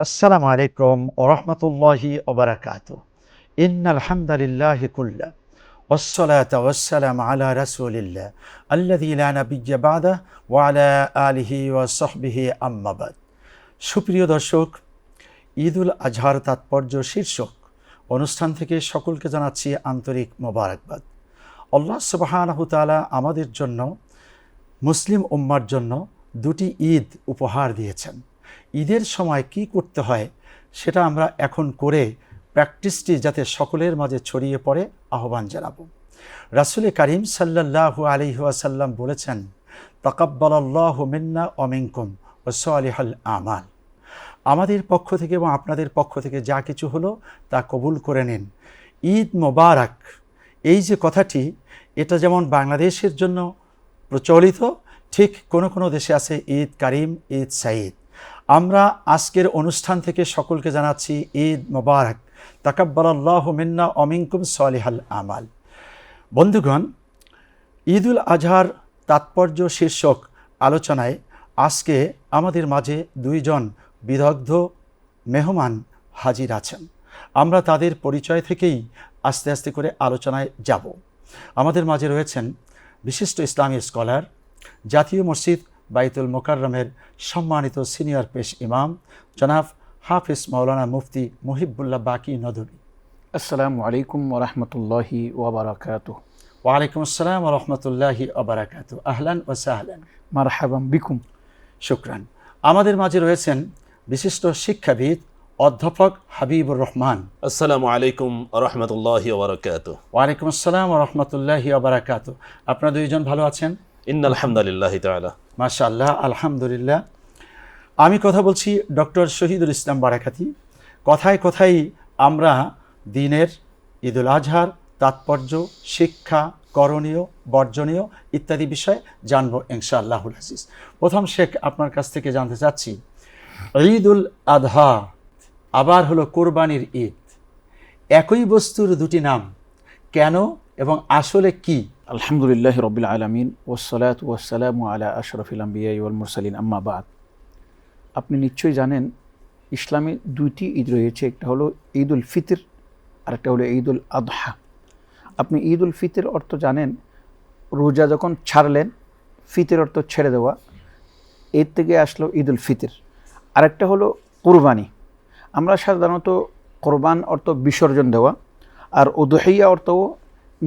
আসসালামু আলাইকুম ওয়া রাহমাতুল্লাহি ওয়া বারাকাতুহু। ইন্নাল হামদালিল্লাহি কুল্লা ওয়াসসালাতু ওয়াসসালামু আলা রাসূলিল্লাহ আল্লাযী লা নাবিয়্যা বা'দাহু ওয়া আলা আলিহি ওয়া সাহবিহি আম্মা বা'দ। সুপ্রিয় দর্শক, ঈদুল আজহার তাৎপর্য শীর্ষক অনুষ্ঠান থেকে সকলকে জানাচ্ছি আন্তরিক মোবারকবাদ। আল্লাহ সুবহানাহু তাআলা আমাদের জন্য, মুসলিম উম্মার জন্য দুটি ঈদ উপহার দিয়েছেন। ঈদের সময় কি করতে হয় সেটা আমরা এখন করে প্র্যাকটিসটি যাতে সকলের মাঝে ছড়িয়ে পড়ে আহ্বান জানাব। রাসূল কারীম সাল্লাল্লাহু আলাইহি ওয়াসাল্লাম বলেছেন, তাকাব্বালাল্লাহু মিন্না ওয়া মিনকুম ওয়া সালিহাল আমাল। আমাদের পক্ষ থেকে এবং আপনাদের পক্ষ থেকে যা কিছু হলো তা কবুল করে নিন। ঈদ মোবারক, এই যে কথাটি, এটা যেমন বাংলাদেশের জন্য প্রচলিত, ঠিক কোনো কোনো দেশে আছে ঈদ কারিম, ঈদ সাঈদ। আমরা আজকের অনুষ্ঠান থেকে সকলকে জানাচ্ছি ঈদ মোবারক, তাকাব্বালাল্লাহু মিন্না ওয়া মিনকুম সালিহাল আমাল। বন্ধুগণ, ঈদুল আজহার তাৎপর্য শীর্ষক আলোচনায় আজকে আমাদের মাঝে দুইজন বিদগ্ধ মেহমান হাজির আছেন। আমরা তাদের পরিচয় থেকেই আস্তে আস্তে করে আলোচনায় যাব। আমাদের মাঝে রয়েছেন বিশিষ্ট ইসলামী স্কলার, জাতীয় মসজিদ বাইতুল মোকাররমের সম্মানিত সিনিয়র পেশ ইমাম জনাব হাফিজ মাওলানা মুফতি মুহিবুল্লাহ বাকি নদভী। আসসালামু আলাইকুম ওয়া রাহমাতুল্লাহি ওয়া বারাকাতুহু। ওয়া আলাইকুম আসসালাম ওয়া রাহমাতুল্লাহি ওয়া বারাকাতুহু। আহলান ওয়া সাহলান। মারহাবান বিকুম। শুকরান। আমাদের মাঝে রয়েছেন বিশিষ্ট শিক্ষাবিদ অধ্যাপক হাবিবুর রহমান। আসসালামু আলাইকুম ওয়া রাহমাতুল্লাহি ওয়া বারাকাতুহু। ওয়া আলাইকুম আসসালাম ওয়া রাহমাতুল্লাহি ওয়া বারাকাতুহু। আপনারা দুইজন ভালো আছেন? ইন্নাল হামদালিল্লাহি তাআলা। মাশাআল্লাহ, আলহামদুলিল্লাহ। আমি কথা বলছি ডক্টর শহীদুল ইসলাম বারাকাতি। কথায় কথায় আমরা দিনের, ঈদুল আজহার তাৎপর্য, শিক্ষা, করণীয়, বর্জনীয় ইত্যাদি বিষয়ে জানবো ইনশাআল্লাহুল আজিজ। প্রথম শেখ, আপনার কাছ থেকে জানতে চাচ্ছি, ঈদুল আজহা আবার হলো কোরবানির ঈদ, একই বস্তুর দুটি নাম কেন এবং আসলে কি? আলহামদুলিল্লাহি রাব্বিল আলামিন ওয়াসসালাতু ওয়াসসালামু আলা আশরাফিল আমবিয়া ওয়াল মুরসালিন আম্মা বাদ। আপনি নিশ্চয়ই জানেন ইসলামে দুইটি ঈদ রয়েছে, একটা হলো ঈদুল ফিতর আর একটা হলো ঈদুল আদহা। আপনি ঈদুল ফিতর অর্থ জানেন, রোজা যখন ছাড়লেন, ফিতর অর্থ ছেড়ে দেওয়া, এর থেকে আসলো ঈদুল ফিতর। আরেকটা হলো কুরবানি। আমরা সাধারণত কোরবান অর্থ বিসর্জন দেওয়া, আর উদহিয়া অর্থ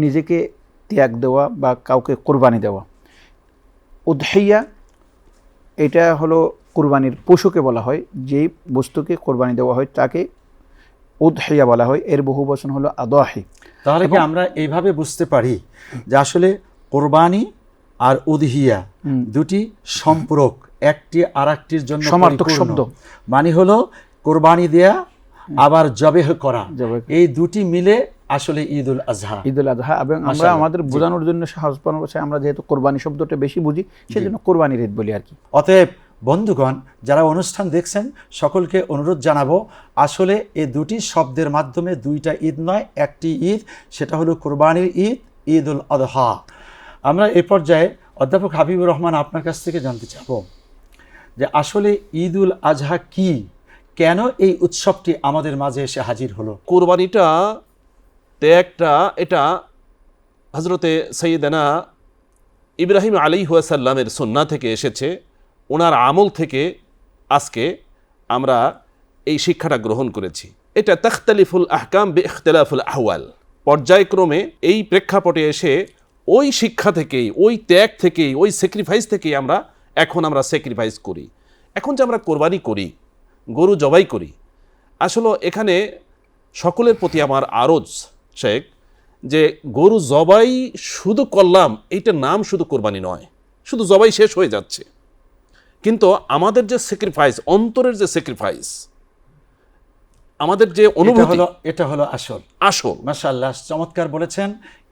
নিজেকে ত্যাগ দেওয়া বা কাউকে কোরবানি দেওয়া। উদহিয়া এটা হলো কোরবানির পশুকে বলা হয়, যেই বস্তুকে কোরবানি দেওয়া হয় তাকে উদহিয়া বলা হয়। এর বহু বচন হলো আদাহি। তাহলে কি আমরা এইভাবে বুঝতে পারি যে আসলে কোরবানি আর উদহিয়া দুটি সম্পূরক, একটি আর একটির জন্য সমার্থক শব্দ। মানে হলো কোরবানি দেয়া আবার জবেহ করা, এই দুটি মিলে আসলে ঈদুল আজহা। ঈদুল আজহা। এবং আমরা আমাদের বোঝানোর জন্য সহজ ভাষায় আমরা যেহেতু কোরবানি শব্দটা বেশি বুঝি, সেজন্য কোরবানির ঈদ বলি আর কি। অতএব বন্ধুগণ, যারা অনুষ্ঠান দেখছেন সকলকে অনুরোধ জানাবো, আসলে এই দুটি শব্দের মাধ্যমে দুইটা ঈদ নয়, একটি ঈদ, সেটা হলো কোরবানির ঈদ, ঈদুল আজহা। আমরা এ পর্যায়ে অধ্যাপক হাবিবুর রহমান আপনার কাছ থেকে জানতে চাব যে আসলে ঈদুল আজহা কি, কেন এই উৎসবটি আমাদের মাঝে এসে হাজির হলো? কোরবানিটা ত্যাগটা, এটা হযরতে সাইয়্যিদানা ইব্রাহিম আলাইহিস সালামের সুন্নাহ থেকে এসেছে, ওনার আমল থেকে আজকে আমরা এই শিক্ষাটা গ্রহণ করেছি। এটা তাখতালিফুল আহকাম বিইখতিলাফিল আহওয়াল, পর্যায়ক্রমে এই প্রেক্ষাপটে এসে ওই শিক্ষা থেকেই, ওই ত্যাগ থেকেই, ওই স্যাক্রিফাইস থেকেই আমরা স্যাক্রিফাইস করি। এখন যে আমরা কোরবানি করি, গরু জবাই করি, আসলে এখানে সকলের প্রতি আমার আরজ শেখ, যে গরু জবাই শুধু করলাম এইটার নাম শুধু কোরবানি নয়, শুধু জবাই শেষ হয়ে যাচ্ছে। কিন্তু আমাদের যে স্যাক্রিফাইস, অন্তরের যে স্যাক্রিফাইস, আমাদের যে অনুভূতি, এটা হলো আসল। মাশাআল্লাহ, চমৎকার বলেছেন।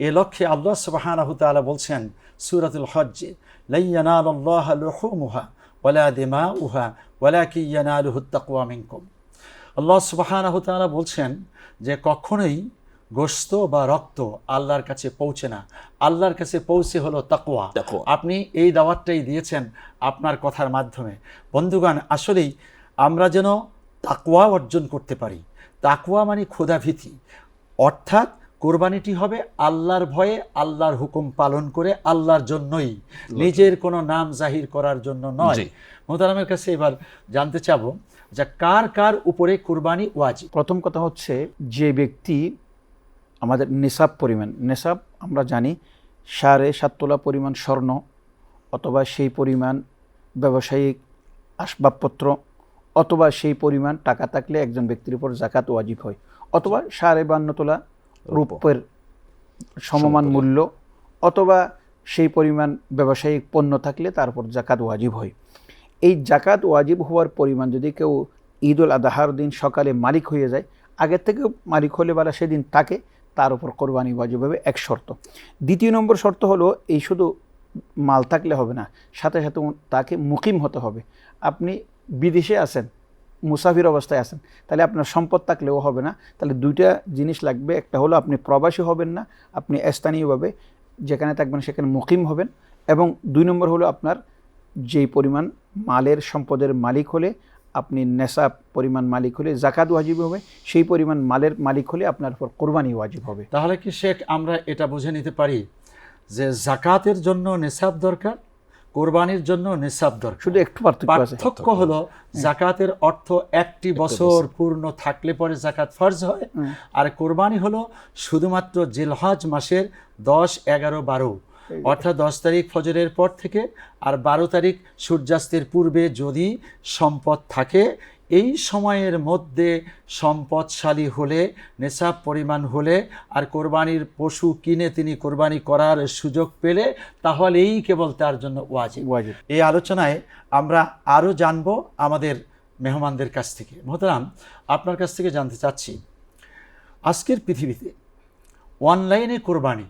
এ লক্ষ্যে আল্লাহ সুবহানাহু ওয়া তাআলা বলছেন সূরাতুল হজ্জ, লা ইয়ানালুল্লাহা লুহুমুহা ওয়ালা দিমাউহা ওয়ালাকিন ইয়ানালুহুত তাকওয়া মিনকুম। আল্লাহ সুবহানাহু ওয়া তাআলা বলছেন যে কখনোই গোশত বা রক্ত আল্লাহর কাছে পৌঁছে না, আল্লাহর কাছে পৌঁছে হলো তাকওয়া। আপনি এই দাওয়াতটাই দিয়েছেন আপনার কথার মাধ্যমে। বন্ধুগণ, আসলেই আমরা যেন তাকওয়া অর্জন করতে পারি। তাকওয়া মানে খোদাভীতি, অর্থাৎ কোরবানিটি হবে আল্লাহর ভয়ে, আল্লাহর হুকুম পালন করে, আল্লাহর জন্যই, নিজের কোনো নাম জাহির করার জন্য নয়। মোহতারামের কাছে এবার জানতে চাবো যে কার কার উপরে কোরবানি ওয়াজিব। প্রথম কথা হচ্ছে, যে ব্যক্তি আমাদের নেশাব পরিমাণ, নেশাব আমরা জানি 7.5 তোলা পরিমাণ স্বর্ণ অথবা সেই পরিমাণ ব্যবসায়িক আসবাবপত্র অথবা সেই পরিমাণ টাকা থাকলে একজন ব্যক্তির উপর জাকাত ওয়াজিব হয়, অথবা 52.5 তোলা রূপের সমমান মূল্য, অথবা সেই পরিমাণ ব্যবসায়িক পণ্য থাকলে তার উপর জাকাত ওয়াজিব হয়। এই জাকাত ওয়াজিব হওয়ার পরিমাণ যদি কেউ ঈদুল আজহার দিন সকালে মালিক হয়ে যায়, আগের থেকে মালিক হলে বা সেদিন তাকে, তার উপর কোরবানি ওয়াজিব হবে, এক শর্ত। দ্বিতীয় নম্বর শর্ত হলো, এই শুধু মাল থাকলে হবে না, সাথে সাথে তাকে মুকিম হতে হবে। আপনি বিদেশে আছেন, মুসাফির অবস্থায় আছেন, তাহলে আপনার সম্পদ থাকলেও হবে না, তাহলে দুইটা জিনিস লাগবে। একটা হলো আপনি প্রবাসী হবেন না, আপনি স্থানীয়ভাবে যেখানে থাকবেন সেখানে মুকিম হবেন, এবং 2 নম্বর হলো আপনার যেই পরিমাণ মালের সম্পদের মালিক হলে, আপনি নেশাব পরিমাণ মালিক হলে জাকাত ওয়াজিব হবে, সেই পরিমাণ মালের মালিক হলে আপনার উপর কোরবানি ওয়াজিব হবে। তাহলে কি শেখ আমরা এটা বুঝে নিতে পারি যে জাকাতের জন্য নেশাব দরকার, কোরবানির জন্য নেশাব দরকার? শুধু একটু পার্থক্য হলো, জাকাতের অর্থ একটি বছর পূর্ণ থাকলে পরে জাকাত ফরজ হয়, আর কোরবানি হলো শুধুমাত্র জিলহজ মাসের 10, 11, 12, অর্থাৎ 10 তারিখ ফজরের পর থেকে আর 12 তারিখ সূর্যাস্তের পূর্বে যদি সম্পদ থাকে, এই সময়ের মধ্যে সম্পদশালী হলে, নেশাব পরিমাণ হলে, আর কোরবানির পশু কিনে তিনি কোরবানি করার সুযোগ পেলে, তাহলেই কেবল তার জন্য ওয়াজিব। এই আলোচনায় আমরা আরও জানব আমাদের মেহমানদের কাছ থেকে। মোহতারাম, আপনার কাছ থেকে জানতে চাচ্ছি, আজকের পৃথিবীতে অনলাইনে কোরবানি,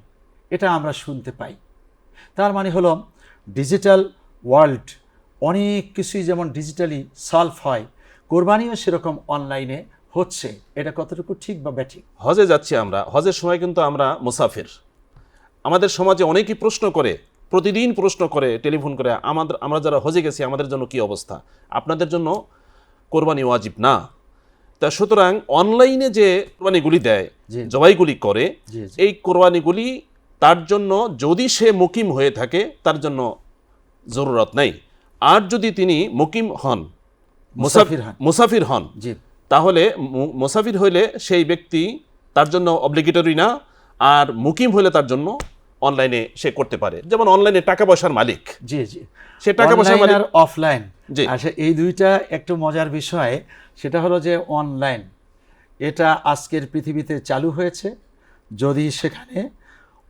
এটা আমরা শুনতে পাই। তার মানে হলো ডিজিটাল ওয়ার্ল্ড, অনেক কিছুই যেমন ডিজিটালি সলভ হয়, কোরবানিও সেরকম অনলাইনে হচ্ছে। এটা কতটুকু ঠিক বা ব্যাঠিক? হজে যাচ্ছি আমরা, হজের সময় কিন্তু আমরা মুসাফির। আমাদের সমাজে অনেকেই প্রশ্ন করে, প্রতিদিন প্রশ্ন করে, টেলিফোন করে, আমরা যারা হজে গেছি আমাদের জন্য কি অবস্থা, আপনাদের জন্য কোরবানি ওয়াজিব না। তা সুতরাং অনলাইনে যে কোরবানিগুলি দেয়, জবাইগুলি করে, এই কোরবানিগুলি তার জন্য যদি সে মুকিম হয়ে থাকে তার জন্য জরুরত নেই। আর যদি তিনি মুকিম হন, মুসাফির হন, তাহলে মুসাফির হইলে সেই ব্যক্তি তার জন্য অব্লিগেটরি না, আর মুকিম হইলে তার জন্য অনলাইনে সে করতে পারে। যেমন অনলাইনে টাকা পয়সার মালিক, সে টাকা পয়সার মালিক, অফলাইন। আচ্ছা, এই দুইটা একটু মজার বিষয়। সেটা হলো যে অনলাইন এটা আজকের পৃথিবীতে চালু হয়েছে, যদি সেখানে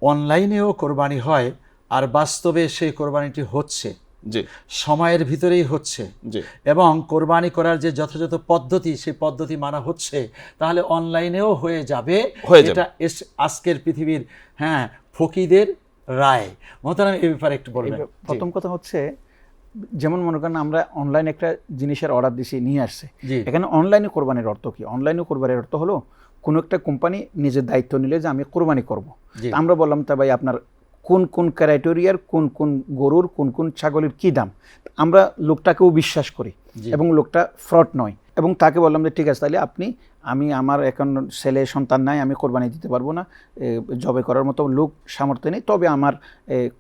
অনলাইনেও কোরবানি হয় আর বাস্তবে সেই কোরবানিটি হচ্ছে, সময়ের ভিতরেই হচ্ছে, এবং কোরবানি করার যে যথাযথ পদ্ধতি, সেই পদ্ধতি মানা হচ্ছে, তাহলে অনলাইনেও হয়ে যাবে। এটা আজকের পৃথিবীর ফকিদের রায়। মোহতারাম, এই ব্যাপারে একটু বলবেন। প্রথম কথা হচ্ছে, যেমন মনে করেন আমরা অনলাইনে একটা জিনিসের অর্ডার দিছি, নিয়ে আসছে, এখানে অনলাইনে কোরবানির অর্থ কি? অনলাইনে কোরবানির অর্থ হলো কোনো একটা কোম্পানি নিজের দায়িত্ব নিলে যে আমি কোরবানি করব, আমরা বললাম তা ভাই আপনার কোন কোন ক্রাইটেরিয়ার, কোন কোন গরুর, কোন কোন ছাগলের কি দাম, আমরা লোকটাকেও বিশ্বাস করি এবং লোকটা ফ্রড নয়, এবং তাকে বললাম যে ঠিক আছে, তাহলে আমি আমার এখন ছেলে সন্তান নাই, আমি কোরবানি দিতে পারবো না, জবে করার মতো লোক সামর্থ্য নেই, তবে আমার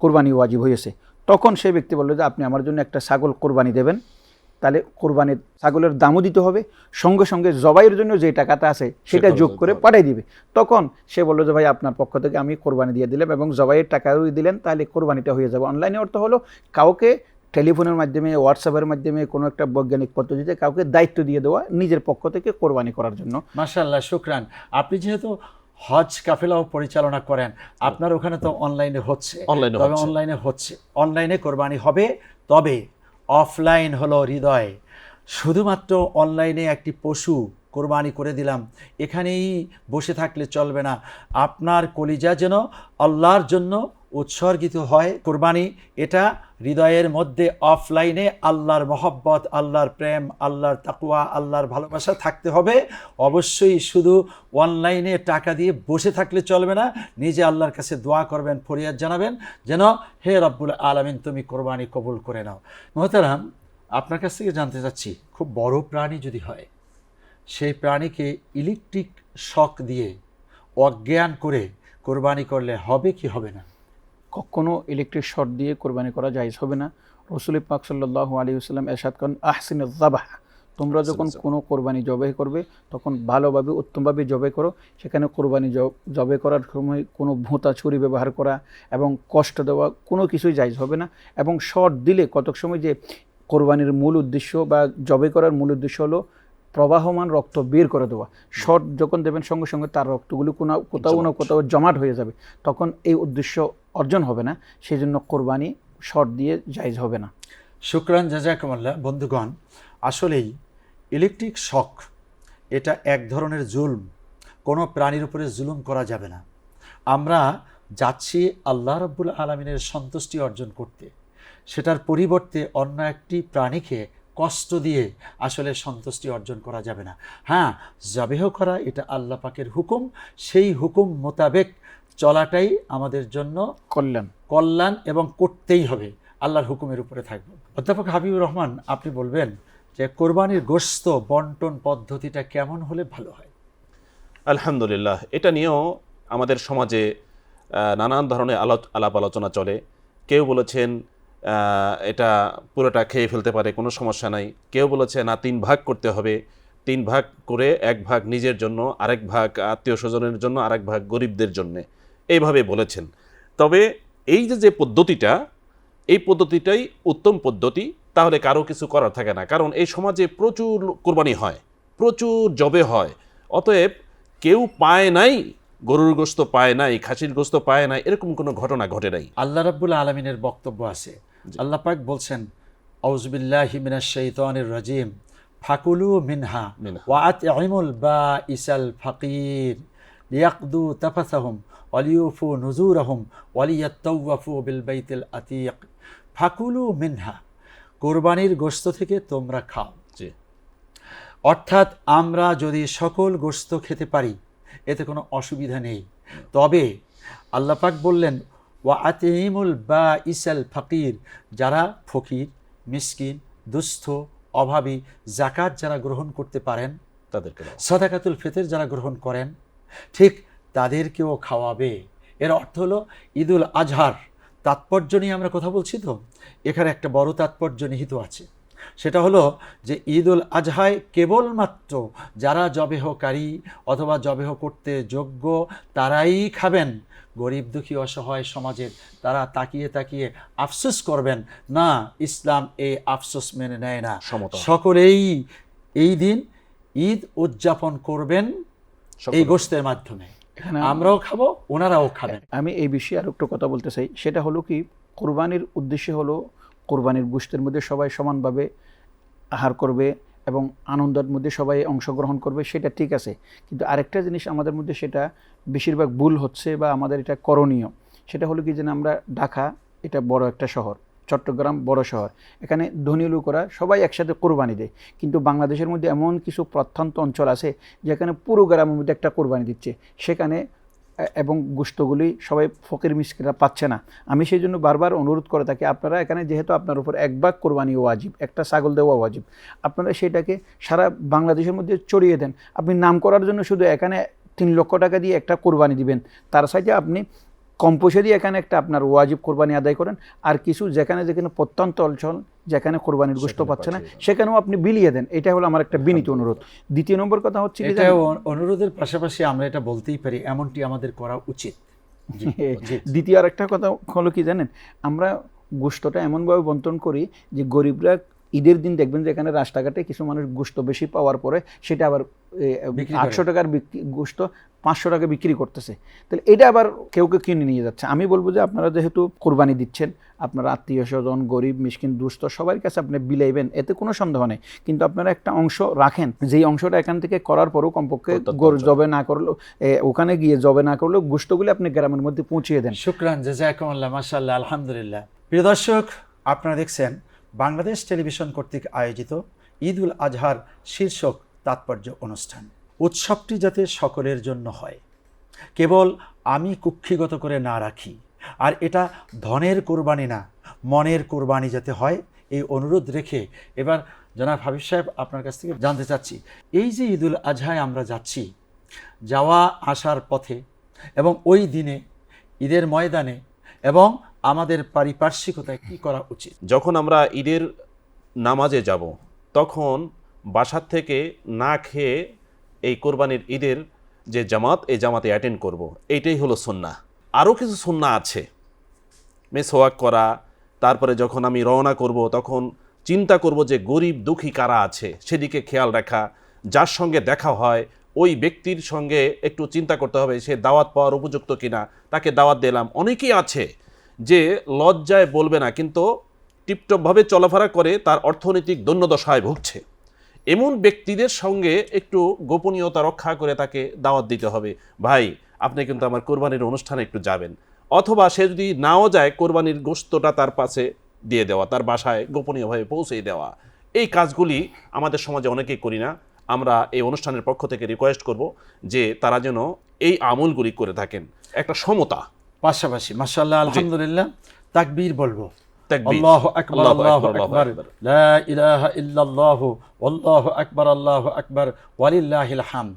কোরবানি ওয়াজিব হয়েছে। তখন সেই ব্যক্তি বললো যে আপনি আমার জন্য একটা ছাগল কোরবানি দেবেন, তাহলে কোরবানির ছাগলের দামও দিতে হবে, সঙ্গে সঙ্গে জবাইয়ের জন্য যে টাকাটা আছে সেটা যোগ করে পাঠিয়ে দিবে। তখন সে বললো যে ভাই আপনার পক্ষ থেকে আমি কোরবানি দিয়ে দিলাম, এবং জবাইয়ের টাকাও দিলেন, তাহলে কোরবানিটা হয়ে যাবে। অনলাইনে অর্থ হলো কাউকে টেলিফোনের মাধ্যমে, হোয়াটসঅ্যাপের মাধ্যমে, কোনো একটা বৈজ্ঞানিক পদ্ধতিতে কাউকে দায়িত্ব দিয়ে দেওয়া নিজের পক্ষ থেকে কোরবানি করার জন্য। মাশাআল্লাহ, শুকরান। আপনি যেহেতু হজ কাফেলাও পরিচালনা করেন, আপনার ওখানে তো অনলাইনে হচ্ছে, অনলাইনে কোরবানি হবে। তবে অফলাইন হলো হৃদয়। শুধুমাত্র অনলাইনে একটি পশু কোরবানি করে দিলাম, এখানেই বসে থাকলে চলবে না। আপনার কলিজা যেন আল্লাহর জন্য উৎসর্গিত হয়। কোরবানি এটা হৃদয়ের মধ্যে অফলাইনে আল্লাহর মহব্বত, আল্লাহর প্রেম, আল্লাহর তাকওয়া, আল্লাহর ভালোবাসা থাকতে হবে। অবশ্যই শুধু অনলাইনে টাকা দিয়ে বসে থাকলে চলবে না। নিজে আল্লাহর কাছে দোয়া করবেন, ফরিয়াদ জানাবেন যেন হে রব্বুল আলামিন তুমি কোরবানি কবুল করে নাও। মোহতারাম, আপনার কাছ থেকে জানতে চাচ্ছি, খুব বড় প্রাণী যদি হয়, সেই প্রাণীকে ইলেকট্রিক শক দিয়ে অজ্ঞান করে কোরবানি করলে হবে কি হবে না? কখনো ইলেকট্রিক শর্ট দিয়ে কোরবানি করা জায়েজ হবে না। রাসূল পাক সাল্লাল্লাহু আলাইহি ওয়াসাল্লাম ইরশাদ করেন, আহসিনুয যাবাহ, তোমরা যখন কোনো কোরবানি জবাই করবে তখন ভালোভাবে উত্তমভাবে জবাই করো। সেখানে কোরবানি জবাই করার সময় কোনো ভোঁতা ছুরি ব্যবহার করা এবং কষ্ট দেওয়া কোনো কিছুই জায়েজ হবে না। এবং শর্ট দিলে কতক সময় যে কোরবানির মূল উদ্দেশ্য বা জবাই করার মূল উদ্দেশ্য হলো প্রবাহমান রক্ত বের করে দেওয়া। শর্ট যখন দেবেন সঙ্গে সঙ্গে তার রক্তগুলো কোথাও না কোথাও জমাট হয়ে যাবে, তখন এই উদ্দেশ্য অর্জন হবে না। সেই জন্য কোরবানি শর্ট দিয়ে জায়েজ হবে না। শুকরান জাযাকুমুল্লাহ। বন্ধুগণ, আসলেই ইলেকট্রিক শক এটা এক ধরনের জুলম। কোনো প্রাণীর উপরে জুলুম করা যাবে না। আমরা যাচ্ছি আল্লাহ রাব্বুল আলামিনের সন্তুষ্টি অর্জন করতে, সেটার পরিবর্তে অন্য একটি প্রাণীকে কষ্ট দিয়ে আসলে সন্তুষ্টি অর্জন করা যাবে না। হ্যাঁ, জাবেহ করা এটা আল্লাহ পাকের হুকুম, সেই হুকুম মোতাবেক চলাটাই আমাদের জন্য কল্যাণ এবং করতেই হবে, আল্লাহর হুকুমের উপরে থাকবে। অধ্যাপক হাবিবুর রহমান, আপনি বলবেন যে কোরবানির গোশত বন্টন পদ্ধতিটা কেমন হলে ভালো হয়? আলহামদুলিল্লাহ, এটা নিয়েও আমাদের সমাজে নানান ধরনের আলাপ আলোচনা চলে। কেউ বলেছেন এটা পুরোটা খেয়ে ফেলতে পারে, কোনো সমস্যা নাই। কেউ বলেছে না, 3 ভাগ করতে হবে, 3 ভাগ করে 1 ভাগ নিজের জন্য, আরেক ভাগ আত্মীয় স্বজনের জন্য, আরেক ভাগ গরিবদের জন্য, এইভাবে বলেছেন। তবে এই যে পদ্ধতিটা, এই পদ্ধতিটাই উত্তম পদ্ধতি, তাহলে কারো কিছু করার থাকে না। কারণ এই সমাজে প্রচুর কোরবানি হয়, প্রচুর জবে হয়। অতএব কেউ পায় নাই, গরুর গোশত পায় নাই, খাসির গোশত পায় নাই, এরকম কোনো ঘটনা ঘটে নাই। আল্লাহ রাব্বুল আলামিনের বক্তব্য আছে। আল্লাহ পাক বলছেন, আউযু বিল্লাহি মিনাশ শাইতানির রাজিম, ফাকুলু মিনহা ওয়া আতইমুল বাঈসাল ফাকির লিয়াকদু তাফাসাহুম ওয়া লিউফু নুজুরাহুম ওয়া লিয়াতাওয়াফু বিল বাইতিল আতীক। ফাকুলু মিনহা, কোরবানির গোশত থেকে তোমরা খাও। অর্থাৎ আমরা যদি সকল গোশত খেতে পারি এতে কোনো অসুবিধা নেই। তবে আল্লাহ পাক বললেন, ওয়া আতইমুল বাঈসাল ফাকির, যারা ফকির, মিসকিন, দুস্থ, অভাবী, যাকাত যারা গ্রহণ করতে পারেন, তাদেরকে, সাদাকাতুল ফিতর যারা গ্রহণ করেন, ঠিক তাদেরকেও খাওয়াবে। এর অর্থ হলো ঈদুল আজহার তাৎপর্য নিয়ে আমরা কথা বলছি, তো এখানে একটা বড় তাৎপর্য নিহিত আছে। সেটা হলো যে ঈদুল আজহায় কেবলমাত্র যারা জবেহকারী অথবা জবেহ করতে যোগ্য তারাই খাবেন। গরিব দুঃখী অসহায় সমাজের তারা তাকিয়ে তাকিয়ে আফসোস করবেন না, ইসলাম এই আফসোস মেনে নেয় না। সকলেই এই দিন ঈদ উদযাপন করবেন এই গোশতের মাধ্যমে। আমরাও খাবো, ওনারাও খাবেন। আমি এই বিষয়ে আর একটু কথা বলতে চাই। সেটা হলো কি, কোরবানির উদ্দেশ্য হলো কোরবানির গোশতের মধ্যে সবাই সমানভাবে আহার করবে এবং আনন্দের মধ্যে সবাই অংশগ্রহণ করবে, সেটা ঠিক আছে। কিন্তু আরেকটা জিনিস আমাদের মধ্যে সেটা বেশিরভাগ ভুল হচ্ছে বা আমাদের এটা করণীয়। সেটা হলো কি, যে আমরা ঢাকা এটা বড় একটা শহর, চট্টগ্রাম বড় শহর, এখানে ধনী লোকেরা সবাই একসাথে কোরবানি দেয়। কিন্তু বাংলাদেশের মধ্যে এমন কিছু প্রত্যন্ত অঞ্চল আছে যেখানে পুরো গ্রামের মধ্যে একটা কোরবানি দিচ্ছে, সেখানে এবং গোশতগুলি সবাই ফকির মিসকিনরা পাচ্ছে না। আমি সেই জন্য বারবার অনুরোধ করে থাকি, আপনারা এখানে যেহেতু আপনার উপর 1 ভাগ কোরবানি ওয়াজিব, একটা ছাগল দেওয়া ওয়াজিব, আপনারা সেটাকে সারা বাংলাদেশের মধ্যে ছড়িয়ে দেন। আপনি নাম করার জন্য শুধু এখানে 3 লক্ষ টাকা দিয়ে একটা কোরবানি দিবেন, তার সাথে আপনি কম পয়সা দিয়ে এখানে একটা আপনার ওয়াজিব কোরবানি আদায় করেন। আর কিছু যেখানে প্রত্যন্ত অঞ্চল যেখানে কোরবানির গোশত পাচ্ছে না, সেখানেও আপনি বিলিয়ে দেন। এটা হলো আমার একটা বিনীত অনুরোধ। দ্বিতীয় নম্বর কথা হচ্ছে, অনুরোধের পাশাপাশি আমরা এটা বলতেই পারি, এমনটি আমাদের করা উচিত। দ্বিতীয় আর একটা কথা হলো কি জানেন, আমরা গোশতটা এমনভাবে বন্টন করি যে গরিবরা ঈদের দিন দেখবেন যে এখানে রাস্তাঘাটে কিছু মানুষ গোশত বেশি পাওয়ার পরে সেটা আবার 800 টাকার গোশত 500 টাকা বিক্রি করতেছে। তাহলে এটা আবার কেউ কেউ কিনে নিয়ে যাচ্ছে। আমি বলবো যে আপনারা যেহেতু কোরবানি দিচ্ছেন, আপনারা আত্মীয় স্বজন, গরিব, মিসকিন, দুস্থ সবার কাছে আপনি বিলাইবেন, এতে কোনো সন্দেহ নেই। কিন্তু আপনারা একটা অংশ রাখেন, যেই অংশটা এখান থেকে করার পরও কমপক্ষে জবে না করলেও, ওখানে গিয়ে জবে না করলেও গোশতগুলি আপনি গ্রামের মধ্যে পৌঁছিয়ে দেন। শুকরান, জাযাকুমুল্লাহ, মাশাআল্লাহ, আলহামদুলিল্লাহ। প্রিয় দর্শক, আপনারা দেখছেন বাংলাদেশ টেলিভিশন কর্তৃক আয়োজিত ঈদুল আজহার শীর্ষক তাৎপর্য অনুষ্ঠান। উৎসবটি যাতে সকলের জন্য হয়, কেবল আমি কুক্ষিগত করে না রাখি, আর এটা ধনের কোরবানি না, মনের কোরবানি যাতে হয়, এই অনুরোধ রেখে এবার জনাব হাবিব সাহেব, আপনার কাছ থেকে জানতে চাচ্ছি, এই যে ঈদুল আজহায় আমরা যাচ্ছি, যাওয়া আসার পথে এবং ওই দিনে ঈদের ময়দানে এবং আমাদের পারিপার্শ্বিকতায় কি করা উচিত? যখন আমরা ঈদের নামাজে যাব তখন বাসার থেকে না খেয়ে এই কোরবানির ঈদের যে জামাত, এই জামাতে অ্যাটেন্ড করব, এইটাই হলো সুন্নাহ। আরও কিছু সুন্নাহ আছে, মেসওয়াক করা, তারপরে যখন আমি রওনা করব তখন চিন্তা করব যে গরিব দুঃখী কারা আছে সেদিকে খেয়াল রাখা, যার সঙ্গে দেখা হয় ওই ব্যক্তির সঙ্গে একটু চিন্তা করতে হবে সে দাওয়াত পাওয়ার উপযুক্ত কিনা, তাকে দাওয়াত দিলাম। অনেকেই আছে যে লজ্জায় বলবে না কিন্তু টিপটপভাবে চলাফেরা করে, তার অর্থনৈতিক দৈন্যদশায় ভুগছে। এমন ব্যক্তিদের সঙ্গে একটু গোপনীয়তা রক্ষা করে তাকে দাওয়াত দিতে হবে, ভাই আপনি কিন্তু আমার কোরবানির অনুষ্ঠানে একটু যাবেন। অথবা সে যদি নাও যায়, কোরবানির গোশতটা তার পাশে দিয়ে দেওয়া, তার বাসায় গোপনীয়ভাবে পৌঁছে দেওয়া। এই কাজগুলি আমাদের সমাজে অনেকেই করি না। আমরা এই অনুষ্ঠানের পক্ষ থেকে রিকোয়েস্ট করব যে তারা যেন এই আমলগুলি করে থাকেন, একটা সমতা। পাশাপাশি মাশাআল্লাহ, আলহামদুলিল্লাহ, তাকবীর বলবো, তাকবীর, আল্লাহু আকবার, আল্লাহু আল্লাহু আকবার, আল্লাহু আকবার, আকবার। লা ইলাহা ইল্লাল্লাহু আল্লাহু আকবার, আল্লাহু আকবার, ওয়ালিল্লাহিল হামদ।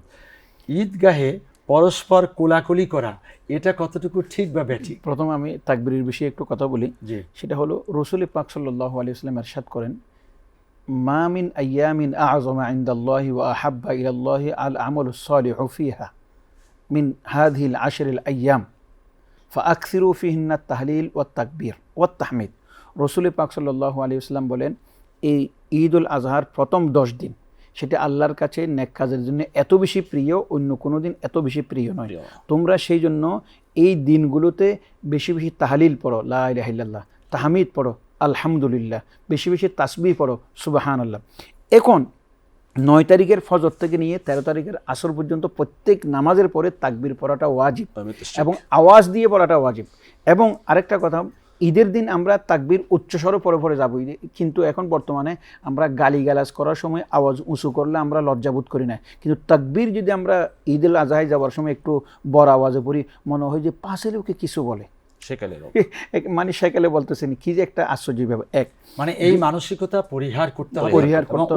ঈদগাহে পরস্পর কোলাকুলি করা, এটা কতটুকু ঠিক বা ব্যাঠিক? প্রথমে আমি তাকবীরের বিষয়ে একটু কথা বলি। জি। সেটা হলো রাসূল পাক সাল্লাল্লাহু আলাইহি ওয়াসাল্লাম ইরশাদ করেন, মা মিন আইয়ামিন আ'যামা ইনদাল্লাহি ওয়া আহাব্বা ইলাল্লাহি আল আমালুস সালিহু ফিহা মিন হাযিহিল আশরিল আইয়াম ফাআকসিরু ফিহিন্না আত-তাহলিল ওয়াত তাকবীর ওয়াত তাহমিদ। রাসূল পাক সাল্লাল্লাহু আলাইহি ওয়াসাল্লাম বলেন, এই ঈদুল আজহার প্রথম 10 দিন সেটা আল্লাহর কাছে নেক কাজের জন্য এত বেশি প্রিয়, অন্য কোনো দিন এত বেশি প্রিয় নয়। তোমরা সেই জন্য এই দিনগুলোতে বেশি বেশি তাহলিল পড়ো, লা ইলাহা ইল্লাল্লাহ, তাহমিদ পড়ো, আলহামদুলিল্লাহ, বেশি বেশি তাসবিহ পড়ো, সুবহানাল্লাহ। এখন 9 তারিখের ফজর থেকে নিয়ে 13 তারিখের আসর পর্যন্ত প্রত্যেক নামাজের পরে তাকবীর পড়াটা ওয়াজিব এবং আওয়াজ দিয়ে পড়াটা ওয়াজিব। এবং আরেকটা কথা, ঈদের দিন আমরা তাকবীর উচ্চস্বরে পরে পরে যাবো, কিন্তু এখন বর্তমানে আমরা গালিগালাজ করার সময় আওয়াজ উঁচু করলে আমরা লজ্জাবোধ করি না, কিন্তু তাকবীর যদি আমরা ঈদুল আজহায় যাওয়ার সময় একটু বড় আওয়াজে পড়ি, মনে হয় যে পাশে লোকে কিছু বলে, মানে সেকালে বলতেছেন, কি যে একটা আশ্চর্য ব্যাপার। এক মানে এই মানসিকতা পরিহার করতে হবে,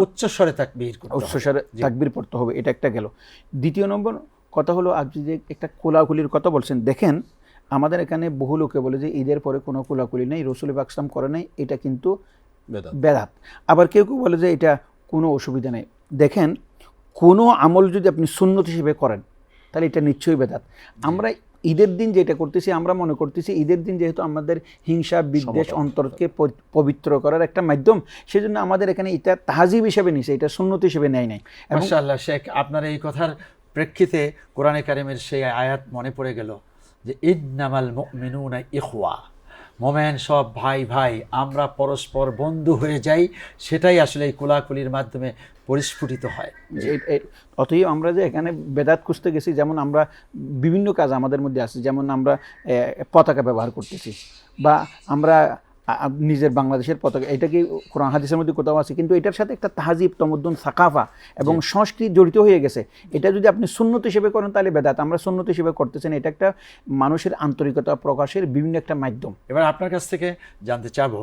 উচ্চস্বরে তাকবীর করতে হবে, উচ্চস্বরে তাকবীর পড়তে হবে, এটা একটা গেল। দ্বিতীয় নম্বর কথা হলো, আপনি যে একটা কোলাকুলির কথা বলছেন, দেখেন আমাদের এখানে বহু লোকে বলে যে ঈদের পরে কোনো কোলাকুলি নেই, রাসূল পাক সাল্লাল্লাহু আলাইহি ওয়াসাল্লাম করে নাই, এটা কিন্তু বেদাত। আবার কেউ কেউ বলে যে এটা কোনো অসুবিধা নেই। দেখেন, কোনো আমল যদি আপনি সুন্নত হিসেবে করেন তাহলে এটা নিশ্চয়ই বেদাত। আমরা ঈদের দিন যেটা করতেছি, আমরা মনে করতেছি ঈদের দিন যেহেতু আমাদের হিংসা বিদ্বেষ অন্তরকে পবিত্র করার একটা মাধ্যম, সেজন্য আমাদের এখানে এটা তাহজিব হিসেবে নিছে, এটা সুন্নত হিসেবে নেয় নাই। মাশাআল্লাহ শেখ, আপনার এই কথার প্রেক্ষিতে কোরআনে কারিমের সেই আয়াত মনে পড়ে গেল যে ইন্নামাল মুমিনুনা ইখওয়া, মোমেন সব ভাই ভাই, আমরা পরস্পর বন্ধু হয়ে যাই, সেটাই আসলে এই কোলাকুলির মাধ্যমে পরিস্ফুটিত হয়। অতএব আমরা যে এখানে বেদাত খুঁজতে গেছি, যেমন আমরা বিভিন্ন কাজ আমাদের মধ্যে আছে, যেমন আমরা পতাকা ব্যবহার করতেছি, বা আমরা নিজের বাংলাদেশের পতাকা, এটা কি কোরআন হাদিসের মধ্যে কোথাও আছে, কিন্তু এটার সাথে একটা তাহজিব, তমদ্দুন, সাকাফা এবং সংস্কৃতি জড়িত হয়ে গেছে। এটা যদি আপনি সুন্নত হিসেবে করেন তাহলে বেদাত, আমরা সুন্নত হিসেবে করতেছেন, এটা একটা মানুষের আন্তরিকতা প্রকাশের বিভিন্ন একটা মাধ্যম। এবার আপনার কাছ থেকে জানতে চাবো,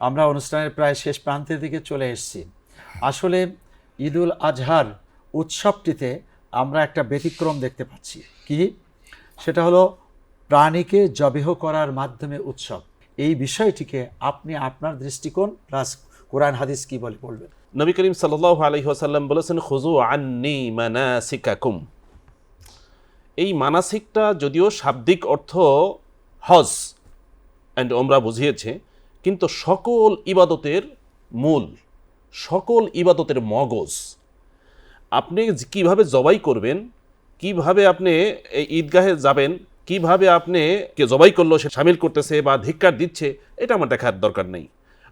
আমরা অনুষ্ঠানের প্রায় শেষ প্রান্তের দিকে চলে এসেছি। আসলে ঈদুল আজহার উৎসবটিতে আমরা একটা ব্যতিক্রম দেখতে পাচ্ছি, কি সেটা হলো প্রাণীকে জবেহ করার মাধ্যমে উৎসব। এই বিষয়টিকে আপনি আপনার দৃষ্টিকোণ প্লাস কোরআন হাদিস কি বলবেন? নবী করিম সাল্লাল্লাহু আলাইহি ওয়াসাল্লাম বলেছেন, খুযু আন্নী মানাসিকাকুম। এই মানাসিকটা যদিও শাব্দিক অর্থ হজ অ্যান্ড ওমরা বুঝিয়েছে, কিন্তু সকল ইবাদতের মূল, সকল ইবাদতের মগজ। আপনি কিভাবে জবাই করবেন, কিভাবে আপনি এই ঈদগাহে যাবেন, কিভাবে আপনি কে জবাই করলো সে শামিল করতেছে বা ধিক্কার দিচ্ছে, এটা আমার দেখার দরকার নেই।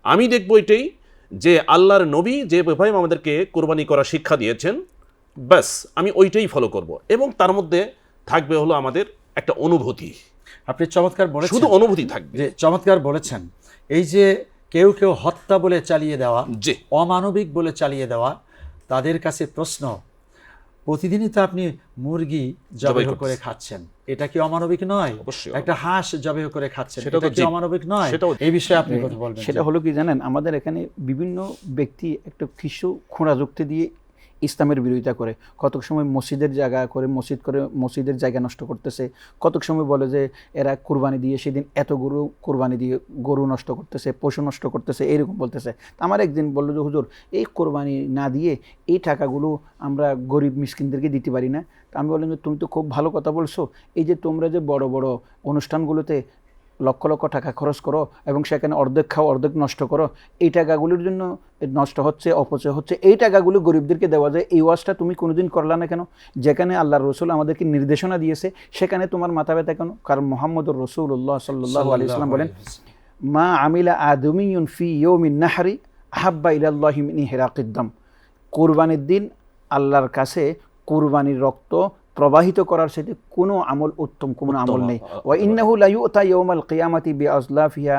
আমি দেখব এটাই যে আল্লাহর নবী যেভাবে আমাদেরকে কোরবানি করার শিক্ষা দিয়েছেন, ব্যাস আমি ওইটাই ফলো করব, এবং তার মধ্যে থাকবে হলো আমাদের একটা অনুভূতি। আপনি চমৎকার বলেছেন, শুধু অনুভূতি থাকবে। যে চমৎকার বলেছেন, এই যে কেউ কেউ হত্যা বলে চালিয়ে দেওয়া, যে অমানবিক বলে চালিয়ে দেওয়া, তাদের কাছে প্রশ্ন, প্রতিদিনই তো আপনি মুরগি জবাই করে খাচ্ছেন, এটা কি অমানবিক নয়? অবশ্যই। একটা হাঁস জবাই করে খাচ্ছেন, সেটা তো এটা কি জীব। অমানবিক নয়? সেটাও এই বিষয়ে আপনি কথা বলবেন। সেটা হলো কি জানেন, আমাদের এখানে বিভিন্ন ব্যক্তি একটা কিছু খোঁড়া যুক্তি দিয়ে ইসলামের বিরোধিতা করে। কতক সময় মসজিদের জায়গা করে মসজিদের জায়গা নষ্ট করতেছে, কতক সময় বলে যে এরা কুরবানি দিয়ে সেদিন এত গরু কুরবানি দিয়ে গরু নষ্ট করতেছে, পশু নষ্ট করতেছে, এইরকম বলতেছে। তা আমার একদিন বললো যে হুজুর, এই কোরবানি না দিয়ে এই টাকাগুলো আমরা গরিব মিসকিনদেরকে দিতে পারি না? তা আমি বললাম যে তুমি তো খুব ভালো কথা বলছো, এই যে তোমরা যে বড় বড় অনুষ্ঠানগুলোতে লক্ষ লক্ষ টাকা খরচ করো এবং সেখানে অর্ধেক খাও অর্ধেক নষ্ট করো, এই টাকাগুলোর জন্য নষ্ট হচ্ছে, অপচয় হচ্ছে, এই টাকাগুলো গরিবদেরকে দেওয়া যায়, এই ওয়াজটা তুমি কোনোদিন করলা না কেন? যেখানে আল্লাহর রসুল আমাদেরকে নির্দেশনা দিয়েছে সেখানে তোমার মাথা ব্যথা কেন? কারণ মুহাম্মদুর রাসূলুল্লাহ সাল্লাল্লাহু আলাইহি ওয়াসাল্লাম বলেন, মা আমিলা আদমিয়ুন ফি ইয়াউমিন নাহরি আহাব্বা ইলাল্লাহি মিন ইহরাকিদ দাম। কুরবানির দিন আল্লাহর কাছে কুরবানির রক্ত প্রবাহিত করার সাথে কোনো আমল উত্তম কোনো আমল নেই। ওয়া ইন্নাহু লা ইউতা ইয়াউমাল কিয়ামাতি বিআজলাফিহা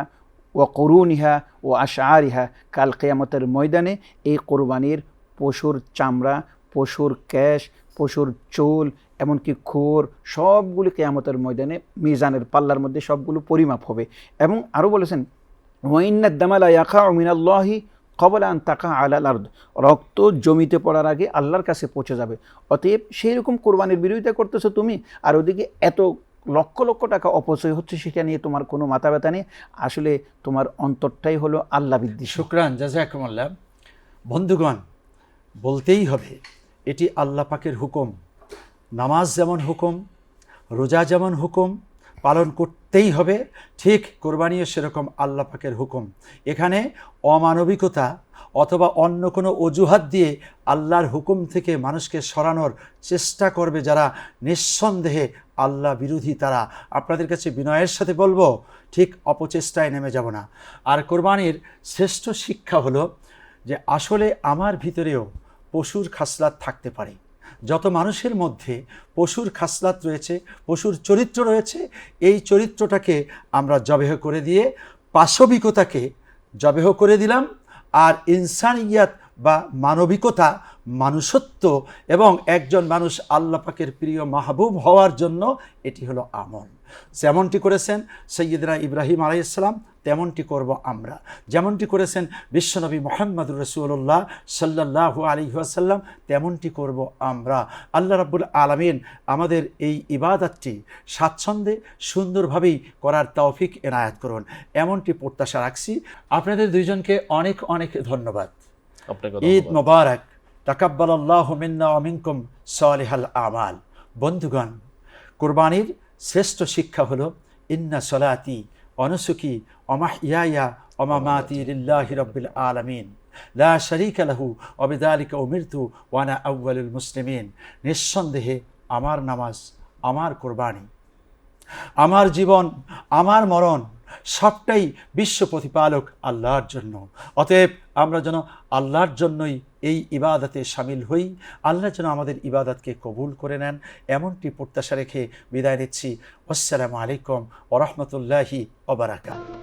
ওয়া কুরুনিহা ওয়া আশআরিহা। কাল কিয়ামতের ময়দানে এই কুরবানির পশুর চামড়া, পশুর কেশ, পশুর চুল, এমনকি খুর সবগুলো কিয়ামতের ময়দানে মিজানের পাল্লার মধ্যে সবগুলো পরিমাপ হবে। এবং আরও বলেছেন, ওয়া ইন্নাদ দামা লা ইয়াকাউ মিনাল্লাহি ক্বাবলা আন তাকা আলাল আরদ। রক্ত জমিতে পড়ার আগে আল্লাহর কাছে পৌঁছে যাবে। অতএব সেই রকম কোরবানির বিরোধিতা করতেছো তুমি, আর ওদিকে এত লক্ষ লক্ষ টাকা অপচয় হচ্ছে, সেটা নিয়ে তোমার কোনো মাথা ব্যথা নেই। আসলে তোমার অন্তরটাই হলো আল্লাহ বিদ্বেষী। শুকরান, জাযাকুমুল্লাহ। বন্ধুগণ, বলতেই হবে এটি আল্লাহ পাকের হুকুম। নামাজ যেমন হুকুম, রোজা যেমন হুকুম, পালন করতেই হবে, ঠিক কোরবানিও সেরকম আল্লাহ পাকের হুকুম। এখানে অমানবিকতা অথবা অন্য কোনো অজুহাত দিয়ে আল্লাহর হুকুম থেকে মানুষকে সরানোর চেষ্টা করবে যারা, নিঃসন্দেহে আল্লাহ বিরোধী তারা। আপনাদের কাছে বিনয়ের সাথে বলবো, ঠিক অপচেষ্টায় নেমে যাব না। আর কোরবানির শ্রেষ্ঠ শিক্ষা হলো যে আসলে আমার ভিতরেও পশুর খাসলাত থাকতে পারে। যত মানুষের মধ্যে পশুর খাসলাত রয়েছে, পশুর চরিত্র রয়েছে, এই চরিত্রটাকে আমরা জবেহ করে দিয়ে পাশবিকতাকে জবেহ করে দিলাম। আর ইনসানিয়াত বা মানবিকতা, মানুষত্ব এবং একজন মানুষ আল্লাহ পাকের প্রিয় মাহবুব হওয়ার জন্য এটি হলো আমল। যেমনটি করেছেন সৈয়দনা ইব্রাহিম আলাইহিস সালাম, তেমনটি করব আমরা। যেমনটি করেছেন বিশ্বনবী মুহাম্মদুর রাসূলুল্লাহ সাল্লাল্লাহু আলাইহি ওয়াসাল্লাম, তেমনটি করব আমরা। আল্লাহ রাব্বুল আলামিন আমাদের এই ইবাদতটি স্বাচ্ছন্দ্যে সুন্দরভাবেই করার তৌফিক এনায়েত করুন, এমনটি প্রত্যাশা রাখছি। আপনাদের দুইজনকে অনেক অনেক ধন্যবাদ। ঈদ মোবারক। তাকাব্বালাল্লাহু মিন্না ওয়া মিনকুম সালিহাল আমাল। বন্ধুগণ, কুরবানির শ্রেষ্ঠ শিক্ষা হলো ইন্না সলাতি অনুসুকি অমাহিয়ায়া অমামাতি লিল্লাহি রাব্বিল আলামিন লা শারীকা লাহু ওয়া বিযালিকা উমিরতু ওয়া আনা আউয়ালুল মুসলিমিন। নিঃসন্দেহে আমার নামাজ, আমার কুরবানি, আমার জীবন, আমার মরণ সবটাই বিশ্ব প্রতিপালক আল্লাহর জন্য। অতএব আমরা যেন আল্লাহর জন্যই এই ইবাদতে শামিল হই, আল্লাহ যেন আমাদের ইবাদতকে কবুল করে নেন, এমনটি প্রত্যাশা রেখে বিদায় নিচ্ছি। আসসালামু আলাইকুম ওয়া রাহমাতুল্লাহি ওয়া বারাকাতুহু।